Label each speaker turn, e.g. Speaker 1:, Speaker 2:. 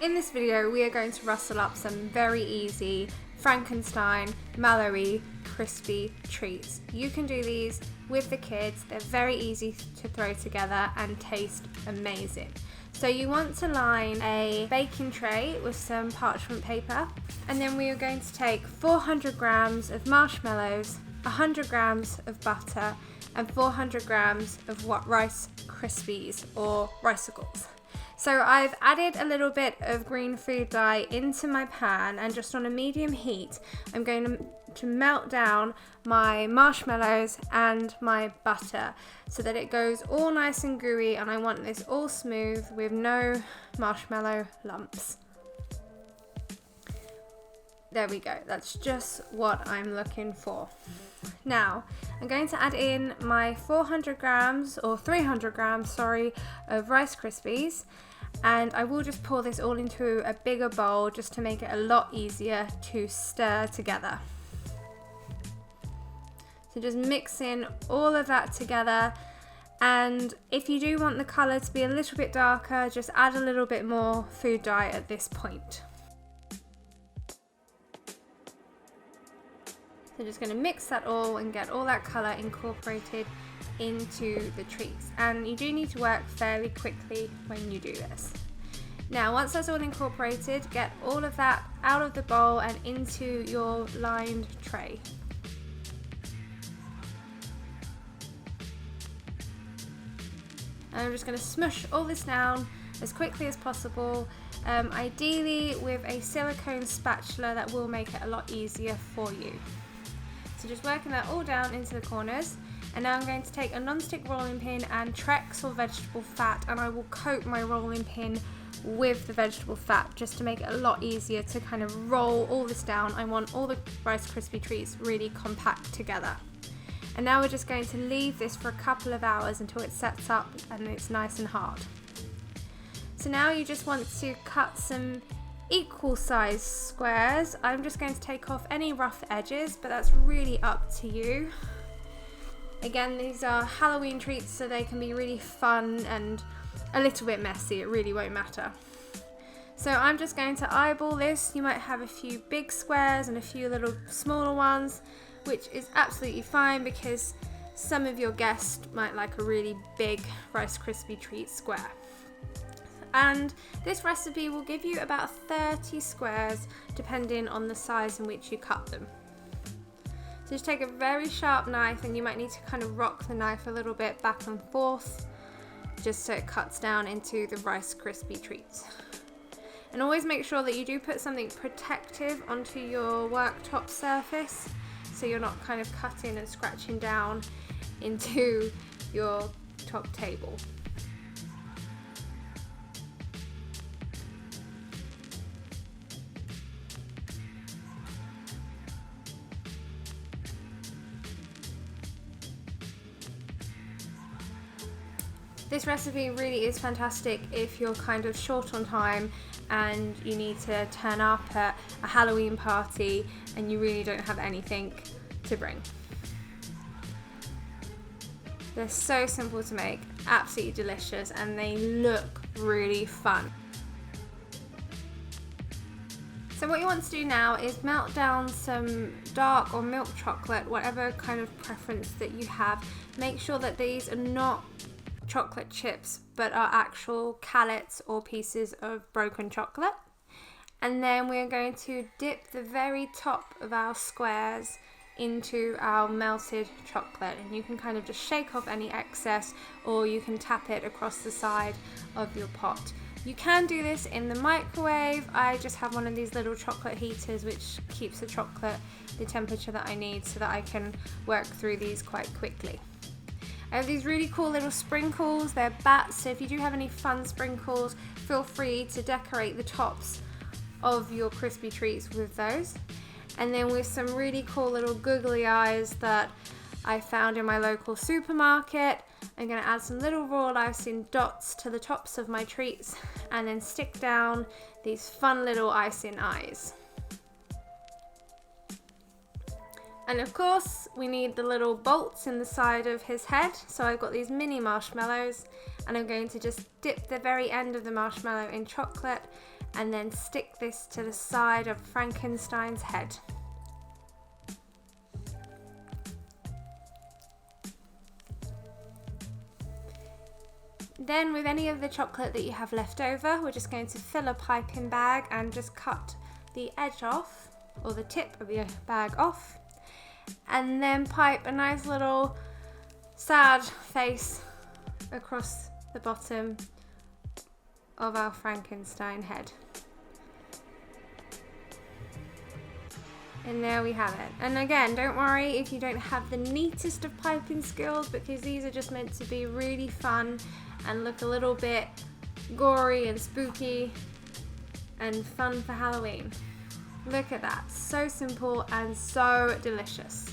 Speaker 1: In this video, we are going to rustle up some very easy Frankenstein Mallowy crispy treats. You can do these with the kids. They're very easy to throw together and taste amazing. So you want to line a baking tray with some parchment paper, and then we are going to take 400 grams of marshmallows, 100 grams of butter, and 400 grams of Rice Krispies or Ricicles. So I've added a little bit of green food dye into my pan, and just on a medium heat I'm going to melt down my marshmallows and my butter so that it goes all nice and gooey, and I want this all smooth with no marshmallow lumps. There we go, that's just what I'm looking for. Now I'm going to add in my 300 grams of Rice Krispies, and I will just pour this all into a bigger bowl just to make it a lot easier to stir together. So just mix in all of that together, and if you do want the colour to be a little bit darker, just add a little bit more food dye at this point. So just going to mix that all and get all that colour incorporated into the treats, and you do need to work fairly quickly when you do this. Now once that's all incorporated, get all of that out of the bowl and into your lined tray. And I'm just going to smush all this down as quickly as possible, ideally with a silicone spatula that will make it a lot easier for you. So just working that all down into the corners. And now I'm going to take a non-stick rolling pin and Trex or vegetable fat, and I will coat my rolling pin with the vegetable fat just to make it a lot easier to kind of roll all this down. I want all the Rice Krispie treats really compact together. And now we're just going to leave this for a couple of hours until it sets up and it's nice and hard. So now you just want to cut some equal size squares. I'm just going to take off any rough edges, but that's really up to you. Again, these are Halloween treats, so they can be really fun and a little bit messy. It really won't matter. So I'm just going to eyeball this. You might have a few big squares and a few little smaller ones, which is absolutely fine because some of your guests might like a really big Rice Krispie treat square. And this recipe will give you about 30 squares depending on the size in which you cut them. So just take a very sharp knife, and you might need to kind of rock the knife a little bit back and forth just so it cuts down into the Rice Krispie treats. And always make sure that you do put something protective onto your worktop surface so you're not kind of cutting and scratching down into your top table. This recipe really is fantastic if you're kind of short on time and you need to turn up at a Halloween party and you really don't have anything to bring. They're so simple to make, absolutely delicious, and they look really fun. So what you want to do now is melt down some dark or milk chocolate, whatever kind of preference that you have. Make sure that these are not chocolate chips but are actual callets or pieces of broken chocolate. And then we're going to dip the very top of our squares into our melted chocolate, and you can kind of just shake off any excess, or you can tap it across the side of your pot. You can do this in the microwave. I just have one of these little chocolate heaters which keeps the chocolate the temperature that I need so that I can work through these quite quickly. I have these really cool little sprinkles. They're bats, so if you do have any fun sprinkles, feel free to decorate the tops of your crispy treats with those. And then with some really cool little googly eyes that I found in my local supermarket, I'm going to add some little raw icing dots to the tops of my treats and then stick down these fun little icing eyes. And of course we need the little bolts in the side of his head, so I've got these mini marshmallows, and I'm going to just dip the very end of the marshmallow in chocolate and then stick this to the side of Frankenstein's head. Then with any of the chocolate that you have left over, we're just going to fill a piping bag and just cut the edge off, or the tip of the bag off, and then pipe a nice little sad face across the bottom of our Frankenstein head. And there we have it. And again, don't worry if you don't have the neatest of piping skills, because these are just meant to be really fun and look a little bit gory and spooky and fun for Halloween. Look at that, so simple and so delicious.